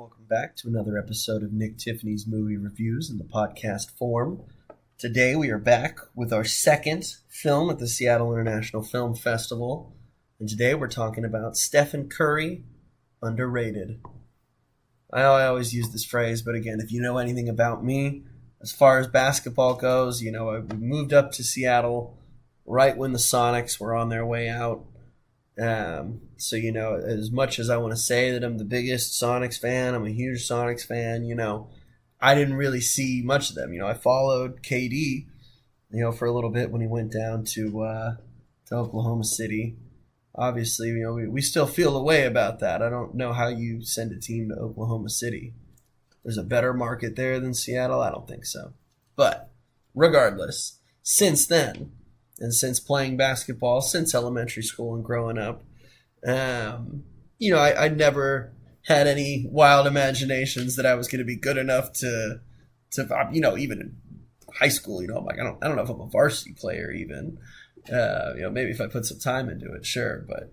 Welcome back to another episode of Nick Tiffany's Movie Reviews in the podcast form. Today we are back with our second film at the Seattle International Film Festival. And today we're talking about Stephen Curry, Underrated. I always use this phrase, but again, if you know anything about me, as far as basketball goes, we moved up to Seattle right when the Sonics were on their way out. So, as much as I want to say that I'm the biggest Sonics fan, I'm a huge Sonics fan, I didn't really see much of them. I followed KD, for a little bit when he went down to Oklahoma City. Obviously, we still feel the way about that. I don't know how you send a team to Oklahoma City. There's a better market there than Seattle? I don't think so. But regardless, since then, and since playing basketball, since elementary school and growing up, I never had any wild imaginations that I was going to be good enough to even in high school, I'm like, I don't know if I'm a varsity player even. Maybe if I put some time into it, sure. But,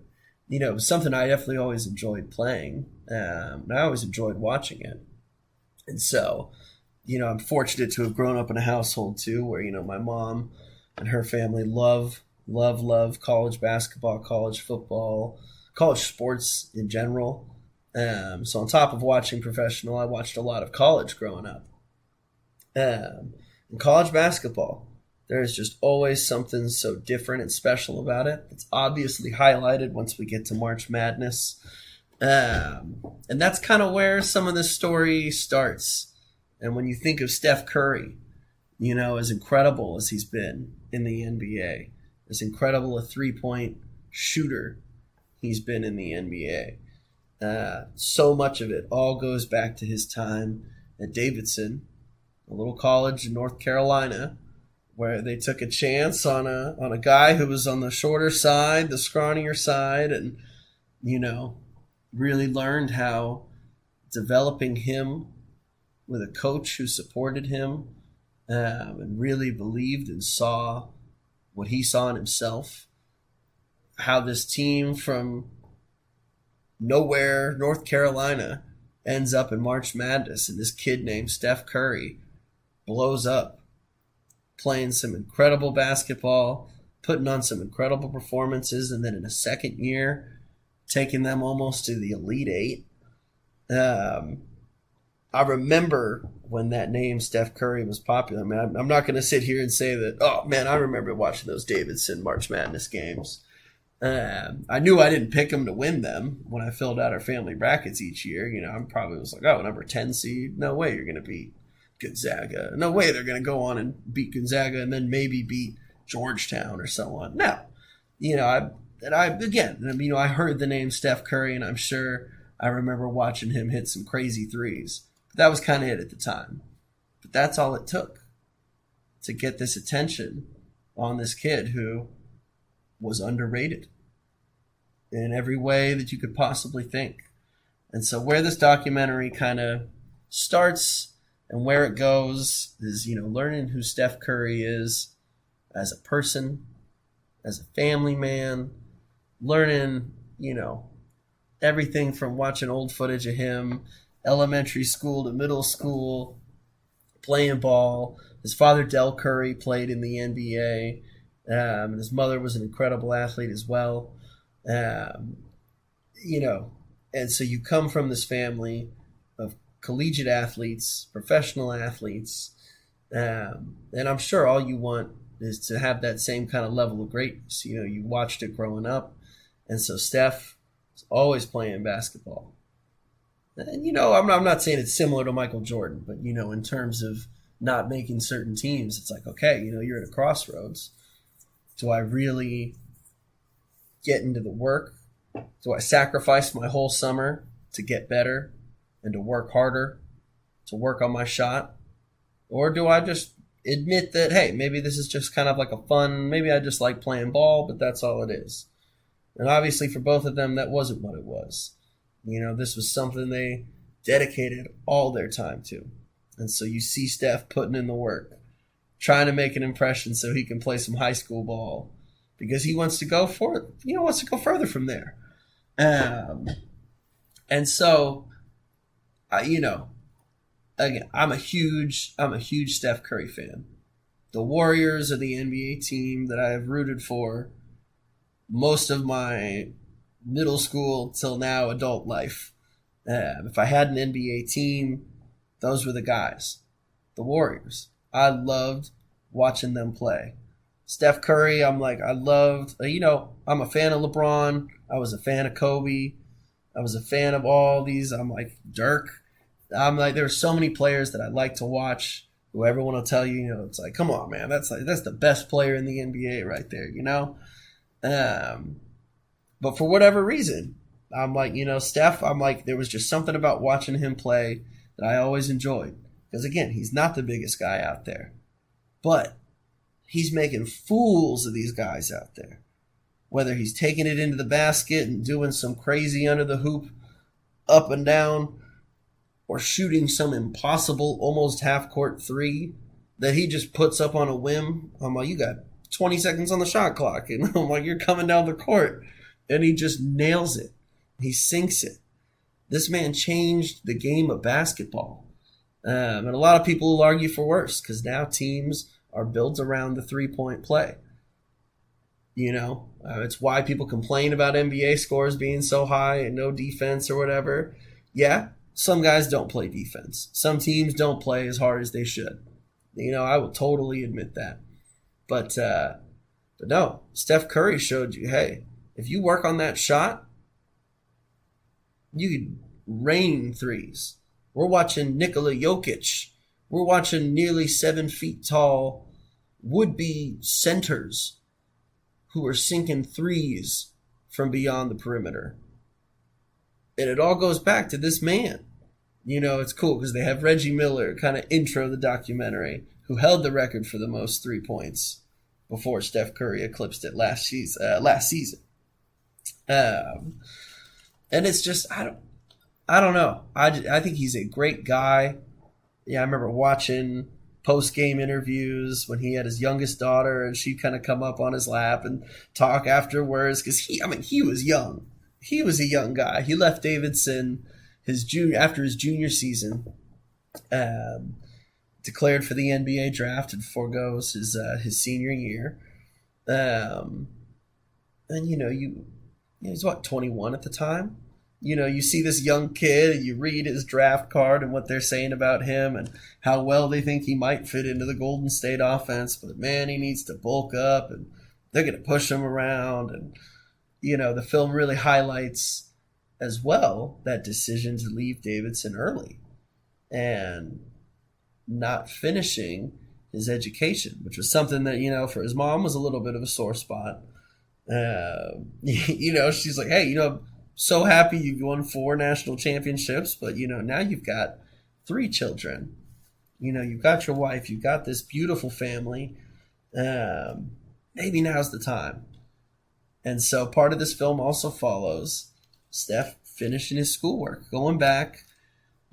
it was something I definitely always enjoyed playing. And I always enjoyed watching it. And so, I'm fortunate to have grown up in a household too, where, my mom and her family love college basketball, college football, college sports in general. So on top of watching professional, I watched a lot of college growing up. In college basketball, there is just always something so different and special about it. It's obviously highlighted once we get to March Madness. And that's kind of where some of this story starts. And when you think of Steph Curry, as incredible as he's been in the NBA, as incredible a three-point shooter he's been in the NBA, so much of it all goes back to his time at Davidson, a little college in North Carolina, where they took a chance on a guy who was on the shorter side, the scrawnier side, and, really learned how developing him with a coach who supported him and really believed and saw what he saw in himself, how this team from nowhere, North Carolina, ends up in March Madness, and this kid named Steph Curry blows up, playing some incredible basketball, putting on some incredible performances, and then in a second year, taking them almost to the Elite Eight. I remember when that name Steph Curry was popular. I mean, I'm not going to sit here and say that, oh, man, I remember watching those Davidson March Madness games. I knew I didn't pick them to win them when I filled out our family brackets each year. I probably was like, oh, number 10 seed? No way you're going to beat Gonzaga. No way they're going to go on and beat Gonzaga and then maybe beat Georgetown or so on. No. I heard the name Steph Curry, and I'm sure I remember watching him hit some crazy threes. That was kind of it at the time. But that's all it took to get this attention on this kid who was underrated in every way that you could possibly think. And so where this documentary kind of starts and where it goes is, learning who Steph Curry is as a person, as a family man, learning, everything from watching old footage of him, elementary school to middle school, playing ball. His father, Del Curry, played in the NBA, and his mother was an incredible athlete as well. And so you come from this family of collegiate athletes, professional athletes, and I'm sure all you want is to have that same kind of level of greatness. You watched it growing up, and so Steph is always playing basketball. And, I'm not saying it's similar to Michael Jordan, but, in terms of not making certain teams, it's like, okay, you're at a crossroads. Do I really get into the work? Do I sacrifice my whole summer to get better and to work harder, to work on my shot? Or do I just admit that, hey, maybe this is just kind of like a fun, maybe I just like playing ball, but that's all it is. And obviously for both of them, that wasn't what it was. This was something they dedicated all their time to. And so you see Steph putting in the work, trying to make an impression so he can play some high school ball because he wants to go further from there. And so you know, again, I'm a huge Steph Curry fan. The Warriors are the NBA team that I have rooted for most of my middle school till now adult life. If I had an NBA team, those were the guys, the Warriors. I loved watching them play. Steph Curry, I loved, I'm a fan of LeBron. I was a fan of Kobe. I was a fan of all these. I'm like, Dirk. I'm like, there are so many players that I like to watch who everyone will tell you, it's like, come on, man, that's the best player in the NBA right there. Um, but for whatever reason, I'm like, Steph, I'm like, there was just something about watching him play that I always enjoyed. Because again, he's not the biggest guy out there, but he's making fools of these guys out there. Whether he's taking it into the basket and doing some crazy under the hoop, up and down, or shooting some impossible, almost half court three that he just puts up on a whim. I'm like, you got 20 seconds on the shot clock. And I'm like, you're coming down the court. And he just nails it. He sinks it. This man changed the game of basketball. And a lot of people will argue for worse because now teams are built around the three-point play. It's why people complain about NBA scores being so high and no defense or whatever. Yeah, some guys don't play defense. Some teams don't play as hard as they should. I will totally admit that. But no, Steph Curry showed you, hey, if you work on that shot, you could rain threes. We're watching Nikola Jokic. We're watching nearly 7 feet tall would-be centers who are sinking threes from beyond the perimeter. And it all goes back to this man. It's cool because they have Reggie Miller kind of intro the documentary, who held the record for the most 3 points before Steph Curry eclipsed it last season. And it's just, I don't know. I think he's a great guy. Yeah, I remember watching post-game interviews when he had his youngest daughter and she'd kind of come up on his lap and talk afterwards because he was young. He was a young guy. He left Davidson after his junior season, declared for the NBA draft and forgoes his senior year. And he's 21 at the time. You see this young kid and you read his draft card and what they're saying about him and how well they think he might fit into the Golden State offense. But man, he needs to bulk up and they're going to push him around. And, the film really highlights as well that decision to leave Davidson early and not finishing his education, which was something that, for his mom was a little bit of a sore spot. She's like, hey, so happy you've won 4 national championships, but now you've got 3 children. You've got your wife, you've got this beautiful family. Maybe now's the time. And so part of this film also follows Steph finishing his schoolwork, going back,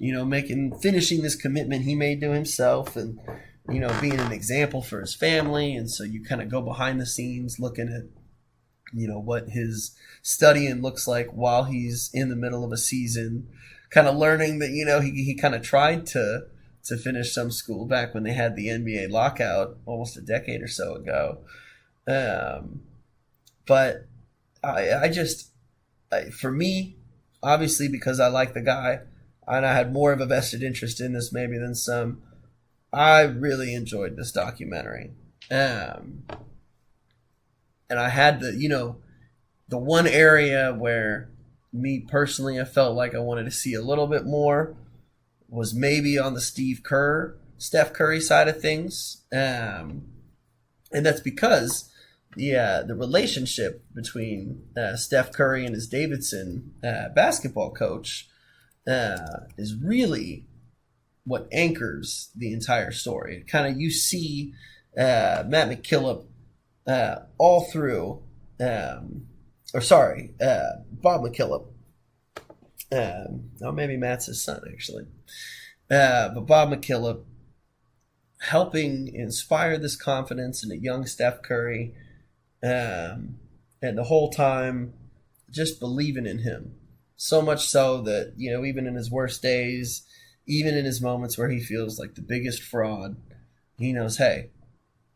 finishing this commitment he made to himself and, being an example for his family. And so you kind of go behind the scenes looking at, what his studying looks like while he's in the middle of a season, kind of learning that, he kind of tried to finish some school back when they had the NBA lockout almost a decade or so ago. But for me, obviously, because I like the guy and I had more of a vested interest in this maybe than some, I really enjoyed this documentary. And I had the one area where me personally, I felt like I wanted to see a little bit more was maybe on the Steph Curry side of things. And that's because the relationship between Steph Curry and his Davidson basketball coach is really what anchors the entire story. Kind of you see Matt McKillop all through, Bob McKillop. Maybe Matt's his son, actually. But Bob McKillop helping inspire this confidence in a young Steph Curry, and the whole time just believing in him, So much so that, even in his worst days, even in his moments where he feels like the biggest fraud, he knows, hey,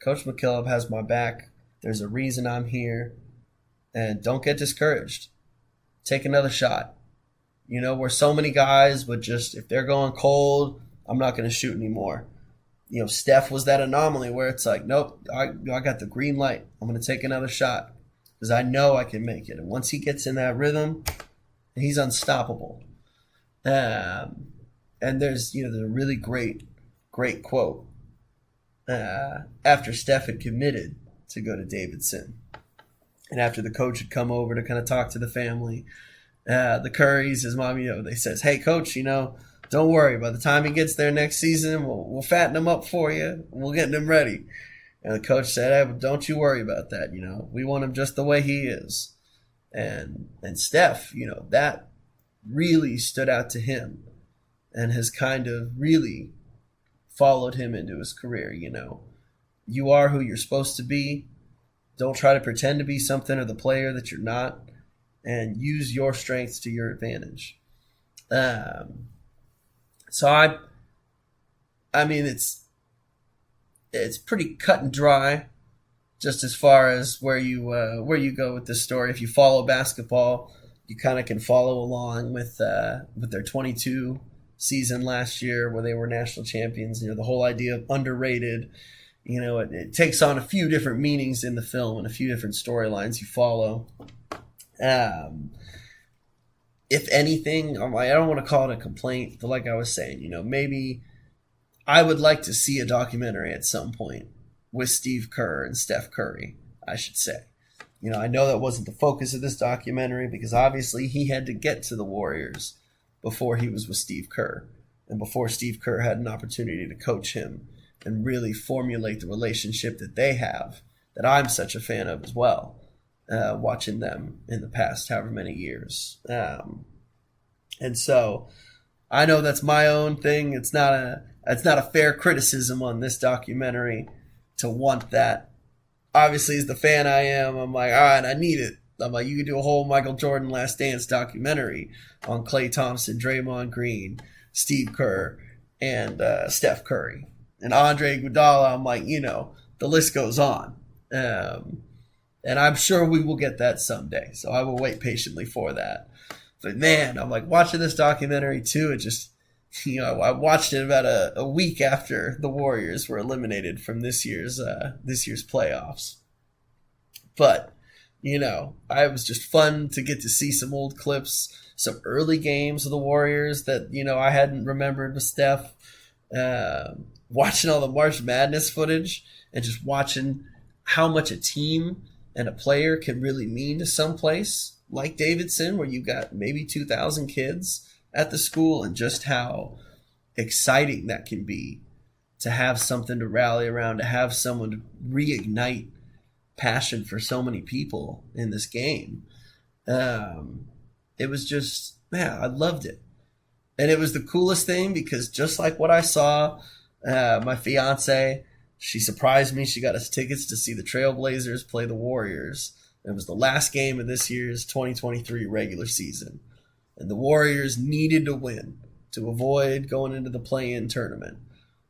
Coach McKillop has my back. There's a reason I'm here. And don't get discouraged. Take another shot. Where so many guys would just, if they're going cold, I'm not going to shoot anymore. Steph was that anomaly where it's like, nope, I got the green light. I'm going to take another shot because I know I can make it. And once he gets in that rhythm, he's unstoppable. And there's a really great quote after Steph had committed to go to Davidson. And after the coach had come over to kind of talk to the family, the Currys, his mom, they says, hey, coach, don't worry. By the time he gets there next season, we'll fatten him up for you. We'll get him ready. And the coach said, hey, don't you worry about that. We want him just the way he is. And Steph, that really stood out to him and has kind of really followed him into his career. You are who you're supposed to be. Don't try to pretend to be something or the player that you're not, and use your strengths to your advantage. So I mean, it's pretty cut and dry, just as far as where you go with this story. If you follow basketball, you kind of can follow along with their 22 season last year where they were national champions. The whole idea of underrated. It takes on a few different meanings in the film and a few different storylines you follow. If anything, I don't want to call it a complaint, but like I was saying, maybe I would like to see a documentary at some point with Steve Kerr and Steph Curry, I should say. I know that wasn't the focus of this documentary because obviously he had to get to the Warriors before he was with Steve Kerr and before Steve Kerr had an opportunity to coach him and really formulate the relationship that they have, that I'm such a fan of as well, watching them in the past however many years. And so I know that's my own thing. It's not a fair criticism on this documentary to want that. Obviously, as the fan I am, I'm like, all right, I need it. I'm like, you could do a whole Michael Jordan Last Dance documentary on Klay Thompson, Draymond Green, Steve Kerr, and Steph Curry. And Andre Iguodala, I'm like, the list goes on. And I'm sure we will get that someday. So I will wait patiently for that. But man, I'm like watching this documentary too. It just, I watched it about a week after the Warriors were eliminated from this year's playoffs. But, it was just fun to get to see some old clips, some early games of the Warriors that, I hadn't remembered with Steph. Watching all the March Madness footage and just watching how much a team and a player can really mean to some place like Davidson, where you got maybe 2,000 kids at the school, and just how exciting that can be to have something to rally around, to have someone to reignite passion for so many people in this game. It was just, man, I loved it. And it was the coolest thing because just like what I saw, my fiance, she surprised me. She got us tickets to see the Trailblazers play the Warriors. It was the last game of this year's 2023 regular season. And the Warriors needed to win to avoid going into the play-in tournament.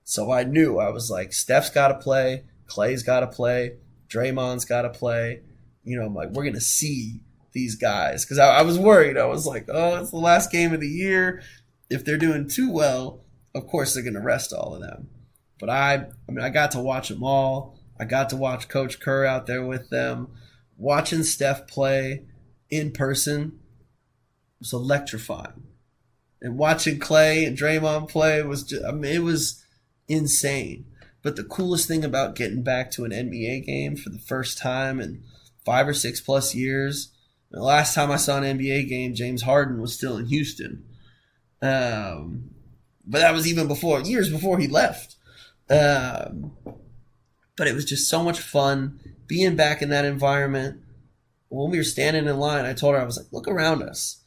So I knew, I was like, Steph's got to play, Klay's got to play, Draymond's got to play. I'm like, we're going to see these guys. Because I was worried. I was like, oh, it's the last game of the year. If they're doing too well, of course they're going to rest all of them. But I got to watch them all. I got to watch Coach Kerr out there with them. Watching Steph play in person was electrifying. And watching Klay and Draymond play was just, it was insane. But the coolest thing about getting back to an NBA game for the first time in 5 or 6 plus years, the last time I saw an NBA game, James Harden was still in Houston. But that was even years before he left. But it was just so much fun being back in that environment. When we were standing in line, I told her, I was like, look around us.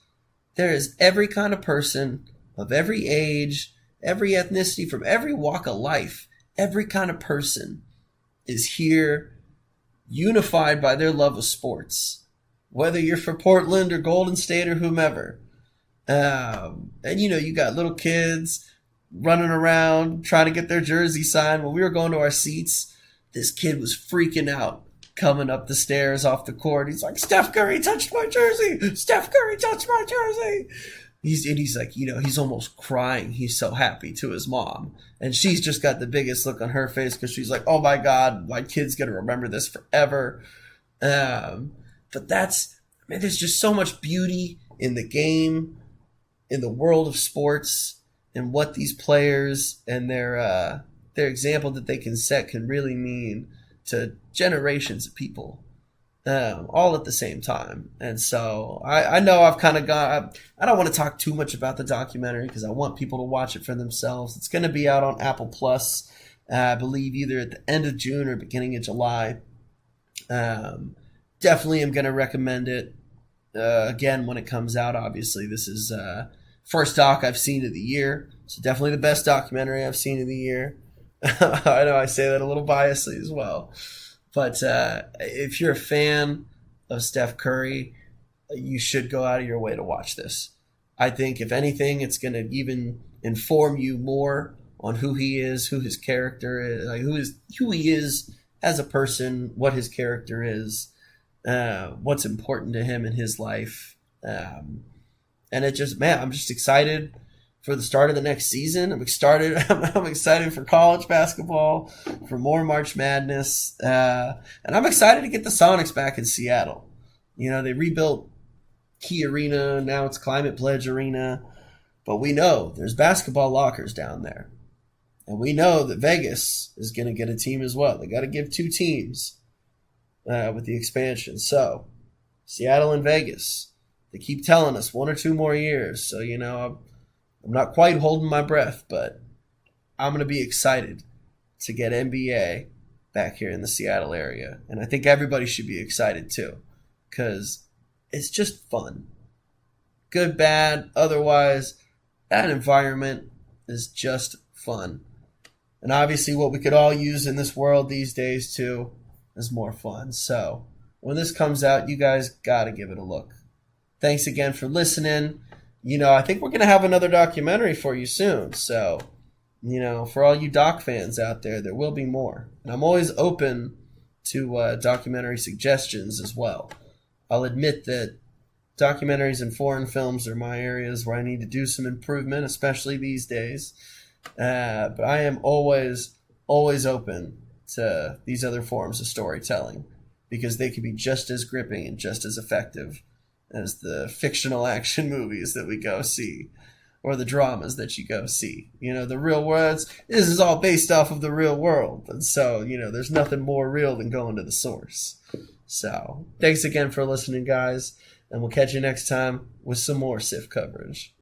There is every kind of person of every age, every ethnicity, from every walk of life. Every kind of person is here unified by their love of sports. Whether you're for Portland or Golden State or whomever, And you got little kids running around trying to get their jersey signed. When we were going to our seats, this kid was freaking out coming up the stairs off the court. He's like, Steph Curry touched my jersey. Steph Curry touched my jersey. He's like, he's almost crying. He's so happy to his mom. And she's just got the biggest look on her face because she's like, oh my God, my kid's going to remember this forever. But there's just so much beauty in the game, in the world of sports, and what these players and their example that they can set can really mean to generations of people, all at the same time. And so I know I've kind of got. I don't want to talk too much about the documentary because I want people to watch it for themselves. It's going to be out on Apple Plus, I believe, either at the end of June or beginning of July. Definitely am going to recommend it. Again, when it comes out, obviously, this is first doc I've seen of the year. So definitely the best documentary I've seen of the year. I know I say that a little biasly as well. But if you're a fan of Steph Curry, you should go out of your way to watch this. I think, if anything, it's going to even inform you more on who he is, who his character is, like who he is as a person, what his character is, what's important to him in his life. And I'm just excited for the start of the next season. I'm excited for college basketball, for more March Madness, and I'm excited to get the Sonics back in Seattle. They rebuilt Key Arena, now it's Climate Pledge Arena, but we know there's basketball lockers down there, and we know that Vegas is going to get a team as well. They got to give 2 teams with the expansion. So Seattle and Vegas, they keep telling us 1 or 2 more years. So I'm not quite holding my breath, but I'm going to be excited to get NBA back here in the Seattle area. And I think everybody should be excited too, because it's just fun. Good, bad, otherwise, that environment is just fun. And obviously what we could all use in this world these days too is more fun. So when this comes out, you guys got to give it a look. Thanks again for listening. I think we're going to have another documentary for you soon. So, for all you doc fans out there will be more. And I'm always open to documentary suggestions as well. I'll admit that documentaries and foreign films are my areas where I need to do some improvement, especially these days. But I am always open to these other forms of storytelling because they can be just as gripping and just as effective as the fictional action movies that we go see or the dramas that you go see. The real world, this is all based off of the real world. And so, there's nothing more real than going to the source. So thanks again for listening, guys. And we'll catch you next time with some more SIF coverage.